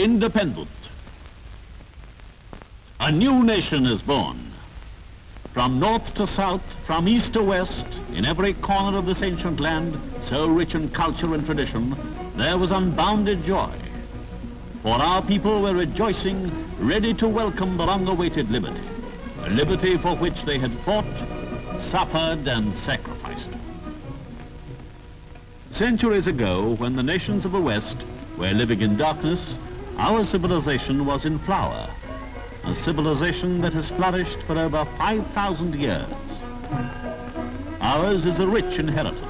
independent. A new nation is born. From north to south, from east to west, in every corner of this ancient land, so rich in culture and tradition, there was unbounded joy. For our people were rejoicing, ready to welcome the long-awaited liberty, a liberty for which they had fought, suffered, and sacrificed. Centuries ago, when the nations of the West were living in darkness, our civilization was in flower, a civilization that has flourished for over 5,000 years. Ours is a rich inheritance.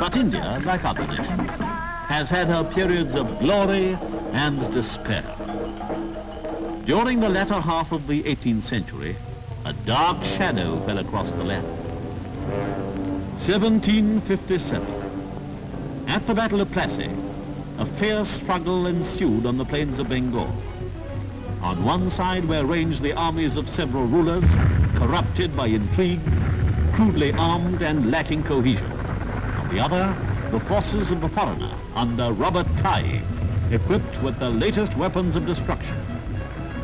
But India, like other nations, has had her periods of glory and despair. During the latter half of the 18th century, a dark shadow fell across the land. 1757. At the Battle of Plassey, a fierce struggle ensued on the plains of Bengal. On one side were ranged the armies of several rulers, corrupted by intrigue, crudely armed and lacking cohesion. On the other, the forces of the foreigner under Robert Clive, equipped with the latest weapons of destruction.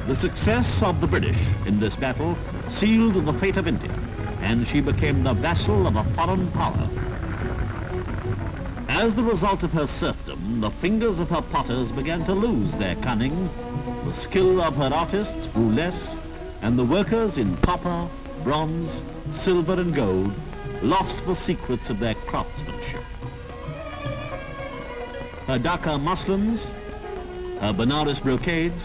The success of the British in this battle sealed the fate of India, and she became the vassal of a foreign power. As the result of her serfdom, the fingers of her potters began to lose their cunning, the skill of her artists grew less, and the workers in copper, bronze, silver and gold lost the secrets of their craftsmanship. Her Dhaka muslins, her Benares brocades,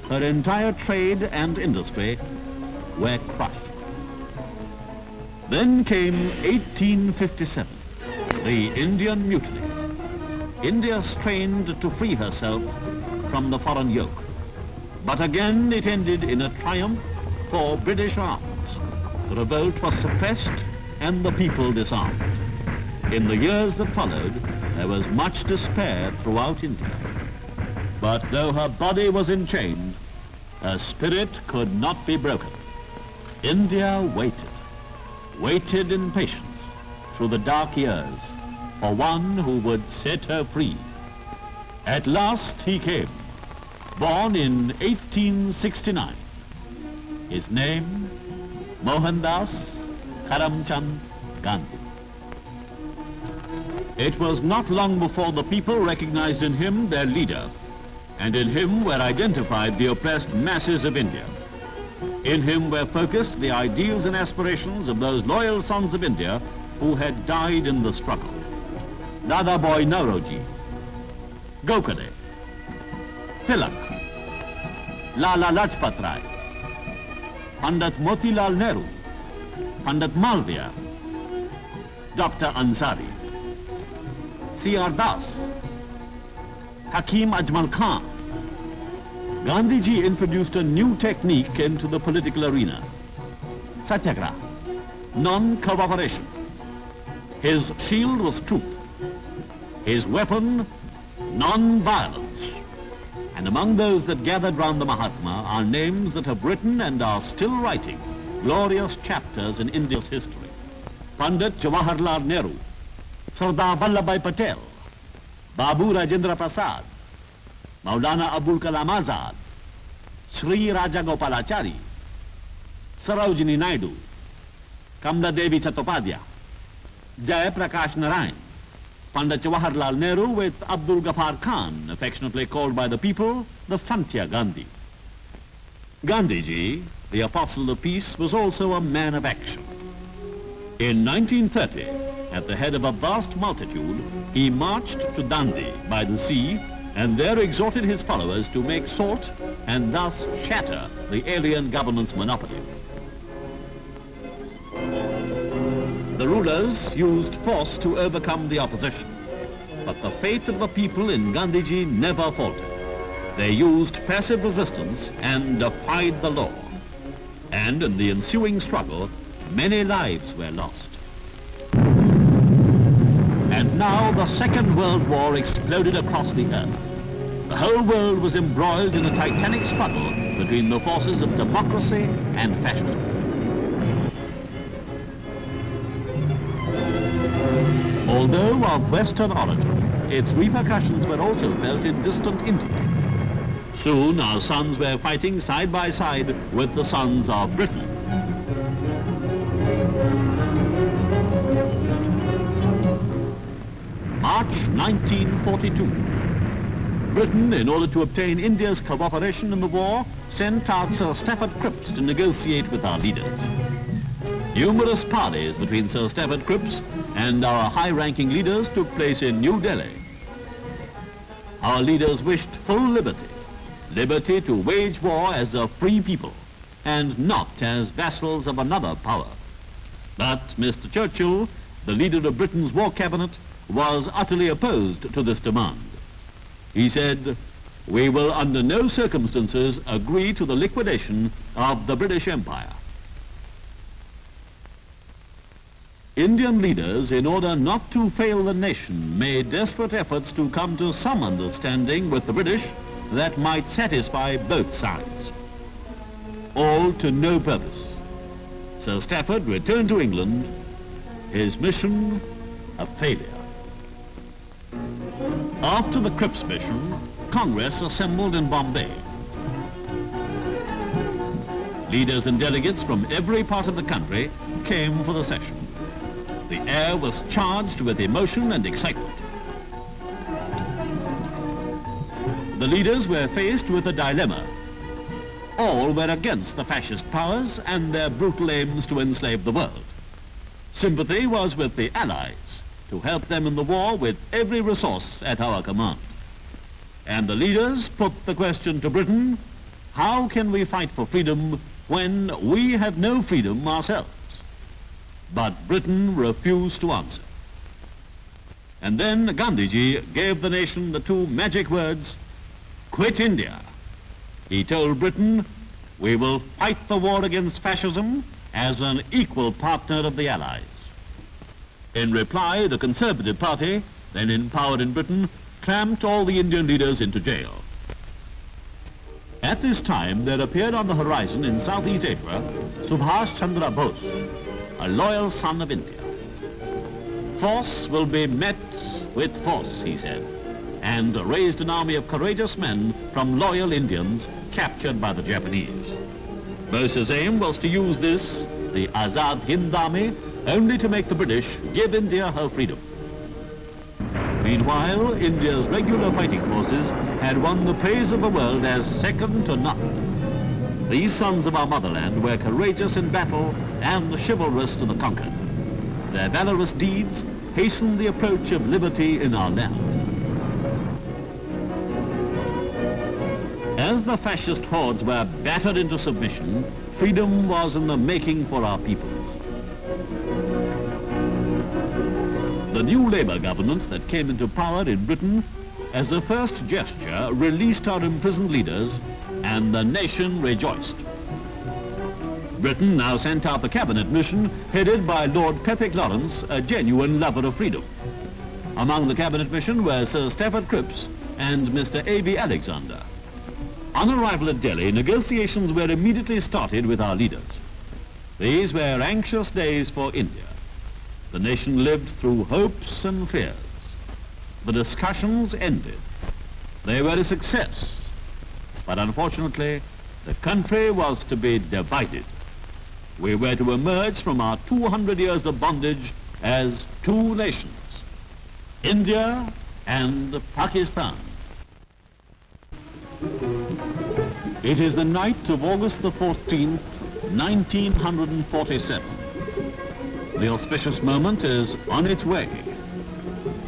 her entire trade and industry were crushed. Then came 1857, the Indian Mutiny. India strained to free herself from the foreign yoke. But again it ended in a triumph for British arms. The revolt was suppressed and the people disarmed. In the years that followed, there was much despair throughout India. But though her body was enchained, her spirit could not be broken. India waited in patience through the dark years for one who would set her free. At last he came, born in 1869. His name, Mohandas Karamchand Gandhi. It was not long before the people recognized in him their leader, and in him were identified the oppressed masses of India. In him were focused the ideals and aspirations of those loyal sons of India who had died in the struggle. Dadabhai Naoroji, Gokhale, Tilak, Lala Lajpat Rai, Pandit Motilal Nehru, Pandit Malviya, Dr. Ansari, C.R. Das, Hakim Ajmal Khan. Gandhiji introduced a new technique into the political arena. Satyagraha, non-cooperation. His shield was truth. His weapon, non-violence. And among those that gathered round the Mahatma are names that have written and are still writing glorious chapters in India's history. Pandit Jawaharlal Nehru, Sardar Vallabhbhai Patel, Babu Rajendra Prasad, Maulana Abul Kalam Azad, Sri Raja Gopalachari, Sarojini Naidu, Kamla Devi Chattopadhyay, Jai Prakash Narayan, Pandit Jawaharlal Nehru with Abdul Ghaffar Khan, affectionately called by the people the Frontier Gandhi. Gandhiji, the apostle of peace, was also a man of action. In 1930, at the head of a vast multitude, he marched to Dandi by the sea and there exhorted his followers to make salt and thus shatter the alien government's monopoly. The rulers used force to overcome the opposition, but the faith of the people in Gandhiji never faltered. They used passive resistance and defied the law. And in the ensuing struggle, many lives were lost. And now the Second World War exploded across the earth. The whole world was embroiled in a titanic struggle between the forces of democracy and fascism. Although of Western origin, its repercussions were also felt in distant India. Soon our sons were fighting side by side with the sons of Britain. March 1942. Britain, in order to obtain India's cooperation in the war, sent out Sir Stafford Cripps to negotiate with our leaders. Numerous parleys between Sir Stafford Cripps and our high-ranking leaders took place in New Delhi. Our leaders wished full liberty, liberty to wage war as a free people, and not as vassals of another power. But Mr. Churchill, the leader of Britain's war cabinet, was utterly opposed to this demand. He said, "We will under no circumstances agree to the liquidation of the British Empire." Indian leaders, in order not to fail the nation, made desperate efforts to come to some understanding with the British that might satisfy both sides. All to no purpose. Sir Stafford returned to England, his mission a failure. After the Cripps mission, Congress assembled in Bombay. Leaders and delegates from every part of the country came for the session. The air was charged with emotion and excitement. The leaders were faced with a dilemma. All were against the fascist powers and their brutal aims to enslave the world. Sympathy was with the Allies to help them in the war with every resource at our command. And the leaders put the question to Britain, how can we fight for freedom when we have no freedom ourselves? But Britain refused to answer. And then Gandhiji gave the nation the two magic words, "Quit India." He told Britain, "We will fight the war against fascism as an equal partner of the Allies." In reply, the Conservative Party, then in power in Britain, clamped all the Indian leaders into jail. At this time, there appeared on the horizon in Southeast Asia, Subhash Chandra Bose, a loyal son of India. Force will be met with force, he said, and raised an army of courageous men from loyal Indians captured by the Japanese. Bose's aim was to use this, the Azad Hind Army, only to make the British give India her freedom. Meanwhile, India's regular fighting forces had won the praise of the world as second to none. These sons of our motherland were courageous in battle and chivalrous to the conquered. Their valorous deeds hastened the approach of liberty in our land. As the fascist hordes were battered into submission, freedom was in the making for our peoples. The new Labour government that came into power in Britain, as a first gesture, released our imprisoned leaders, and the nation rejoiced. Britain now sent out the cabinet mission headed by Lord Pethick Lawrence, a genuine lover of freedom. Among the cabinet mission were Sir Stafford Cripps and Mr. A.B. Alexander. On arrival at Delhi, negotiations were immediately started with our leaders. These were anxious days for India. The nation lived through hopes and fears. The discussions ended. They were a success. But unfortunately, the country was to be divided. We were to emerge from our 200 years of bondage as two nations, India and Pakistan. It is the night of August the 14th, 1947. The auspicious moment is on its way.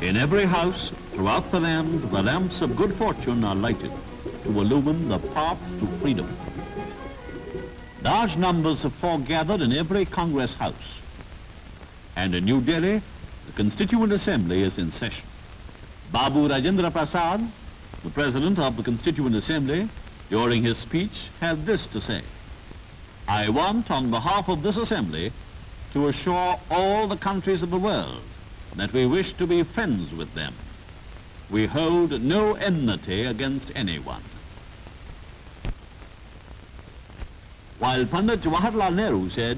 In every house throughout the land, the lamps of good fortune are lighted to illumine the path to freedom. Large numbers have foregathered in every Congress house. And in New Delhi, the Constituent Assembly is in session. Babu Rajendra Prasad, the President of the Constituent Assembly, during his speech, had this to say: "I want, on behalf of this Assembly, to assure all the countries of the world that we wish to be friends with them. we hold no enmity against anyone. While Pandit Jawaharlal Nehru said,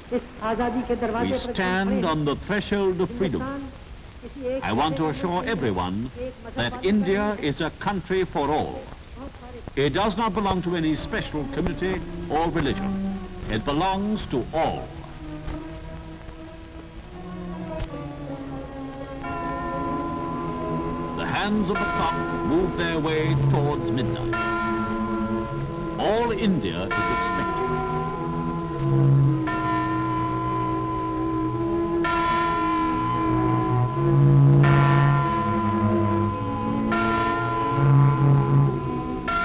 we stand on the threshold of freedom. I want to assure everyone that India is a country for all. It does not belong to any special community or religion. It belongs to all. The hands of the clock move their way towards midnight. All India is expecting.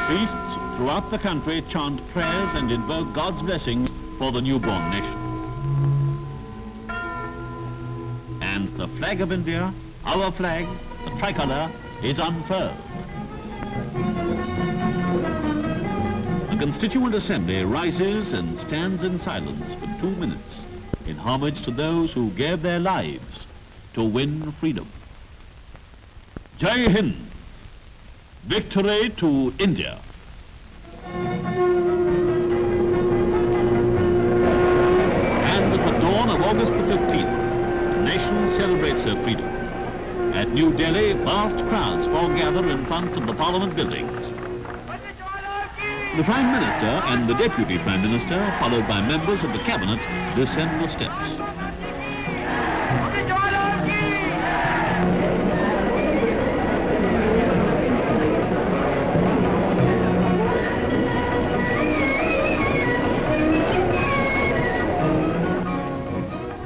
Priests throughout the country chant prayers and invoke God's blessings for the newborn nation. And the flag of India, our flag, the tricolour, is unfurled. The Constituent Assembly rises and stands in silence for 2 minutes in homage to those who gave their lives to win freedom. Jai Hind! Victory to India! And at the dawn of August the 15th, the nation celebrates her freedom. At New Delhi, vast crowds foregather in front of the Parliament buildings. The Prime Minister and the Deputy Prime Minister, followed by members of the Cabinet, descend the steps.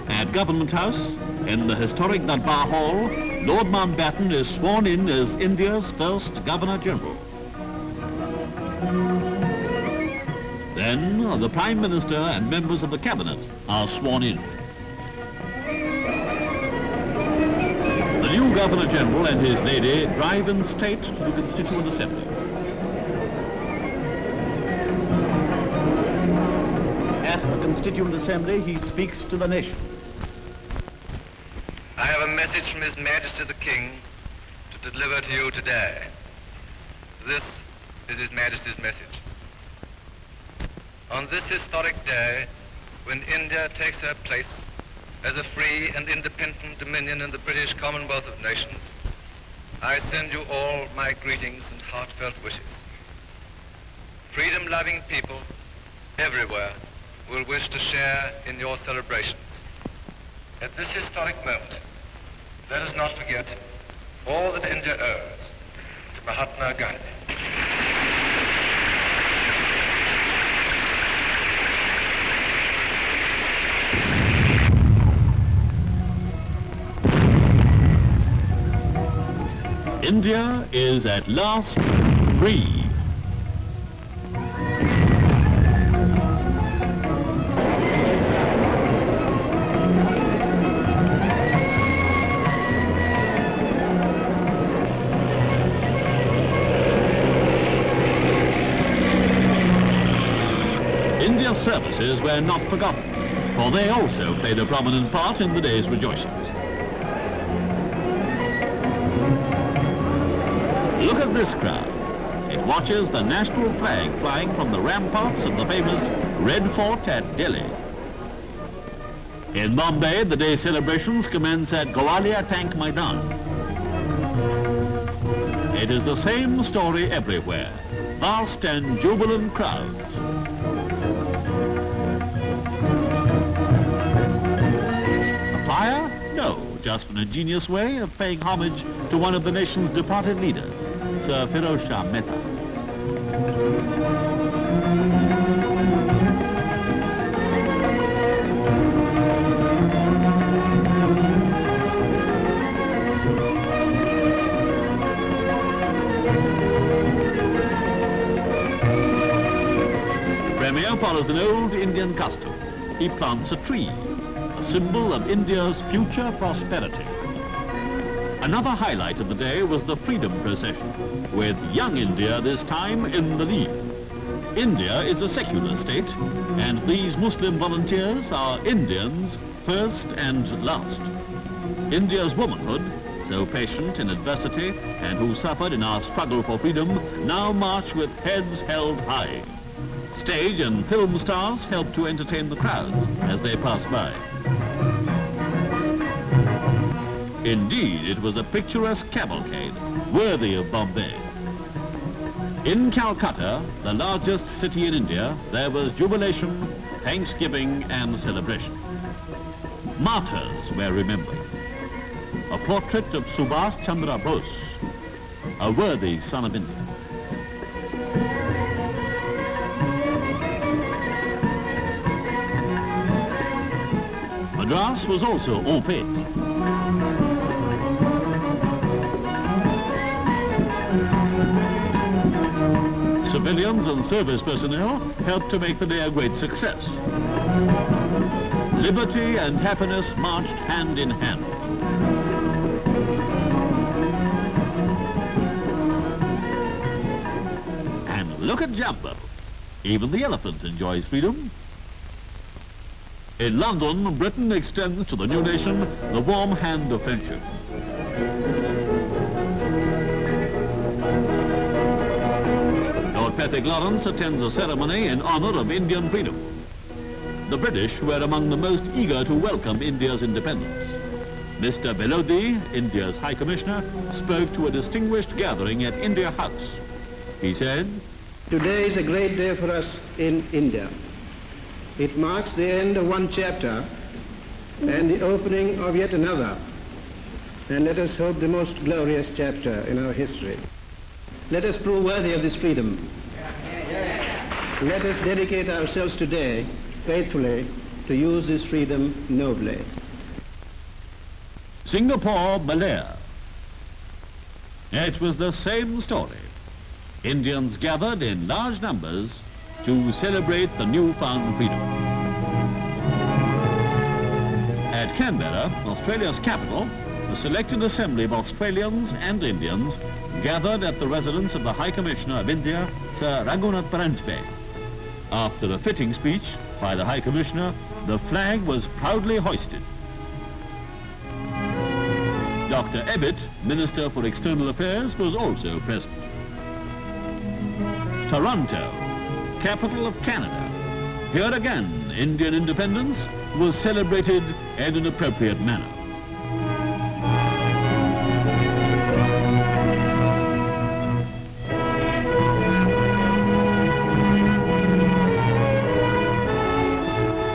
At Government House, in the historic Darbar Hall, Lord Mountbatten is sworn in as India's first Governor-General. Then the Prime Minister and members of the Cabinet are sworn in. The new Governor-General and his lady drive in state to the Constituent Assembly. At the Constituent Assembly, he speaks to the nation. I have a message from His Majesty the King to deliver to you today. This is His Majesty's message. On this historic day, when India takes her place as a free and independent dominion in the British Commonwealth of Nations, I send you all my greetings and heartfelt wishes. Freedom-loving people everywhere will wish to share in your celebrations. At this historic moment, let us not forget all that India owes to Mahatma Gandhi. India is at last free. India's services were not forgotten, for they also played a prominent part in the day's rejoicings. Look at this crowd. It watches the national flag flying from the ramparts of the famous Red Fort at Delhi. In Bombay, the day celebrations commence at Gwalior Tank Maidan. It is the same story everywhere. Vast and jubilant crowds. A fire? No, just an ingenious way of paying homage to one of the nation's departed leaders, Sir Firoz Shah Mehta. Premier follows an old Indian custom. He plants a tree, a symbol of India's future prosperity. Another highlight of the day was the Freedom Procession, with Young India this time in the lead. India is a secular state, and these Muslim volunteers are Indians first and last. India's womanhood, so patient in adversity and who suffered in our struggle for freedom, now march with heads held high. Stage and film stars help to entertain the crowds as they pass by. Indeed, it was a picturesque cavalcade, worthy of Bombay. In Calcutta, the largest city in India, there was jubilation, thanksgiving and celebration. Martyrs were remembered. A portrait of Subhash Chandra Bose, a worthy son of India. Madras was also en fête. Civilians and service personnel helped to make the day a great success. Liberty and happiness marched hand in hand. And look at Jumbo. Even the elephant enjoys freedom. In London, Britain extends to the new nation the warm hand of friendship. Lord Patrick Lawrence attends a ceremony in honor of Indian freedom. The British were among the most eager to welcome India's independence. Mr. Belodi, India's High Commissioner, spoke to a distinguished gathering at India House. He said, "Today is a great day for us in India. It marks the end of one chapter and the opening of yet another, and let us hope the most glorious chapter in our history. Let us prove worthy of this freedom. Let us dedicate ourselves today faithfully to use this freedom nobly." Singapore, Malaya. It was the same story. Indians gathered in large numbers to celebrate the newfound freedom. At Canberra, Australia's capital, the selected assembly of Australians and Indians gathered at the residence of the High Commissioner of India, Sir Raghunath Paranspe. After a fitting speech by the High Commissioner, the flag was proudly hoisted. Dr. Ebbett, Minister for External Affairs, was also present. Toronto, capital of Canada. Here again, Indian independence was celebrated in an appropriate manner.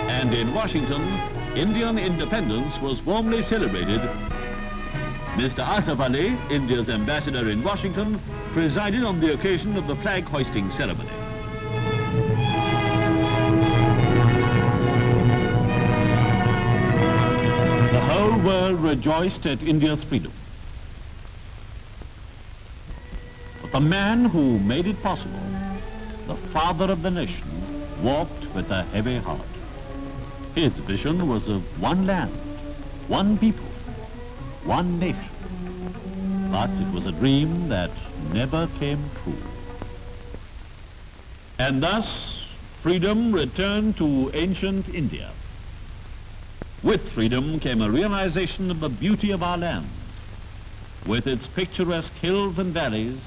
And in Washington, Indian independence was warmly celebrated. Mr. Asif Ali, India's ambassador in Washington, presided on the occasion of the flag hoisting ceremony. The whole world rejoiced at India's freedom. But the man who made it possible, the father of the nation, walked with a heavy heart. His vision was of one land, one people, one nation. But it was a dream that never came true. And thus, freedom returned to ancient India. With freedom came a realization of the beauty of our land, with its picturesque hills and valleys,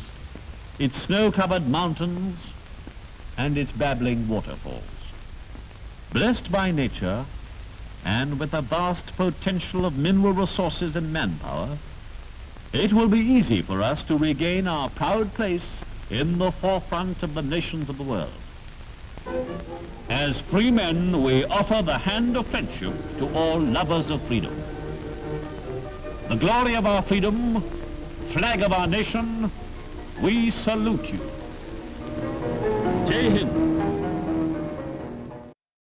its snow-covered mountains, and its babbling waterfalls. Blessed by nature, and with a vast potential of mineral resources and manpower, it will be easy for us to regain our proud place in the forefront of the nations of the world. As free men, we offer the hand of friendship to all lovers of freedom. The glory of our freedom, flag of our nation, we salute you. Jai Hind.